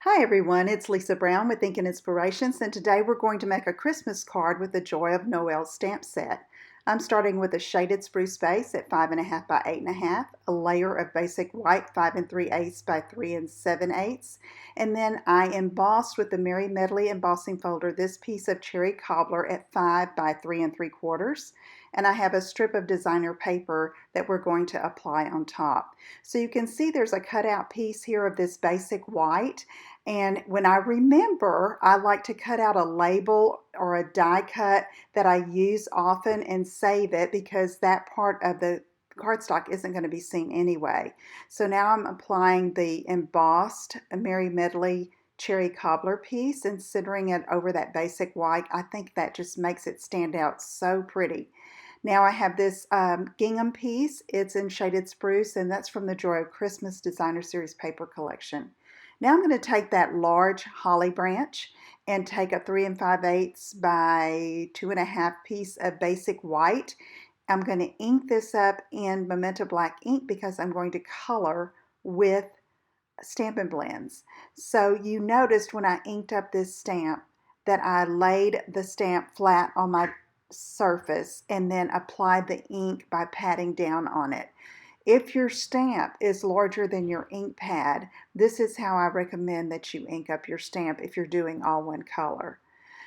Hi everyone, it's Lisa Brown with Ink and Inspirations, and today we're going to make a Christmas card with the Joy of Noel stamp set. I'm starting with a shaded spruce base at 5.5 by 8.5, a layer of basic white 5 3/8 by 3 7/8, and then I embossed with the Merry Medley embossing folder this piece of cherry cobbler at 5 by 3 3/4, and I have a strip of designer paper that we're going to apply on top. So you can see there's a cutout piece here of this basic white. And when I remember, I like to cut out a label or a die cut that I use often and save it because that part of the cardstock isn't going to be seen anyway. So now I'm applying the embossed Merry Medley cherry cobbler piece and centering it over that basic white. I think that just makes it stand out so pretty. Now I have this gingham piece. It's in shaded spruce, and that's from the Joy of Christmas Designer Series paper collection. Now I'm going to take that large holly branch and take a 3 5/8 by 2.5 piece of basic white. I'm going to ink this up in Magenta Black ink because I'm going to color with Stampin' blends. So you noticed when I inked up this stamp that I laid the stamp flat on my surface and then applied the ink by patting down on it. If your stamp is larger than your ink pad, this is how I recommend that you ink up your stamp if you're doing all one color.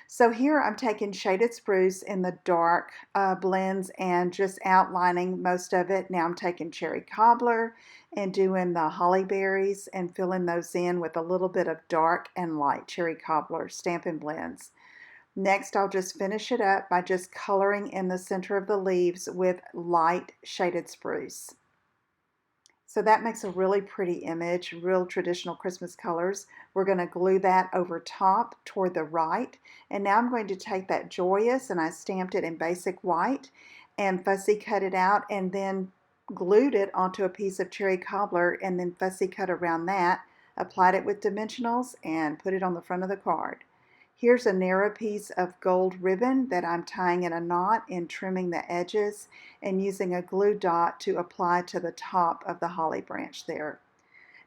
So here I'm taking shaded spruce in the dark blends and just outlining most of it. Now I'm taking cherry cobbler and doing the holly berries and filling those in with a little bit of dark and light cherry cobbler Stampin' blends. Next, I'll just finish it up by just coloring in the center of the leaves with light shaded spruce. So that makes a really pretty image, real traditional Christmas colors. We're going to glue that over top toward the right. And now I'm going to take that Joyous, and I stamped it in basic white, and fussy cut it out, and then glued it onto a piece of cherry cobbler, and then fussy cut around that, applied it with dimensionals, and put it on the front of the card. Here's a narrow piece of gold ribbon that I'm tying in a knot and trimming the edges and using a glue dot to apply to the top of the holly branch there.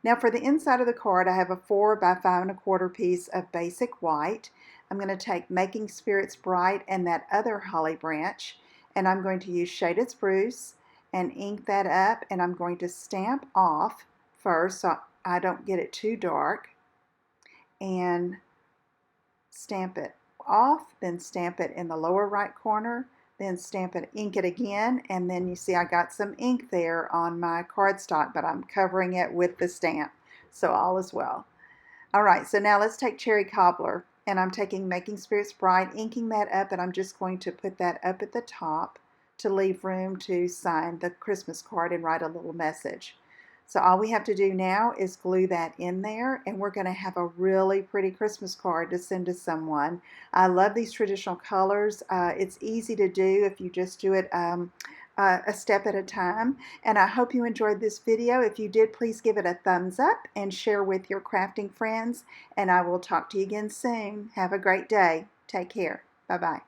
Now for the inside of the card, I have a 4 by 5 1/4 piece of basic white. I'm going to take Making Spirits Bright and that other holly branch, and I'm going to use shaded spruce and ink that up, and I'm going to stamp off first so I don't get it too dark, and stamp it off, then stamp it in the lower right corner, then stamp it, ink it again, and then you see I got some ink there on my cardstock, but I'm covering it with the stamp, so all is well. All right, so now let's take cherry cobbler, and I'm taking Making Spirits Bright, inking that up, and I'm just going to put that up at the top to leave room to sign the Christmas card and write a little message. So all we have to do now is glue that in there, and we're going to have a really pretty Christmas card to send to someone. I love these traditional colors. It's easy to do if you just do it a step at a time. And I hope you enjoyed this video. If you did, please give it a thumbs up and share with your crafting friends. And I will talk to you again soon. Have a great day. Take care. Bye-bye.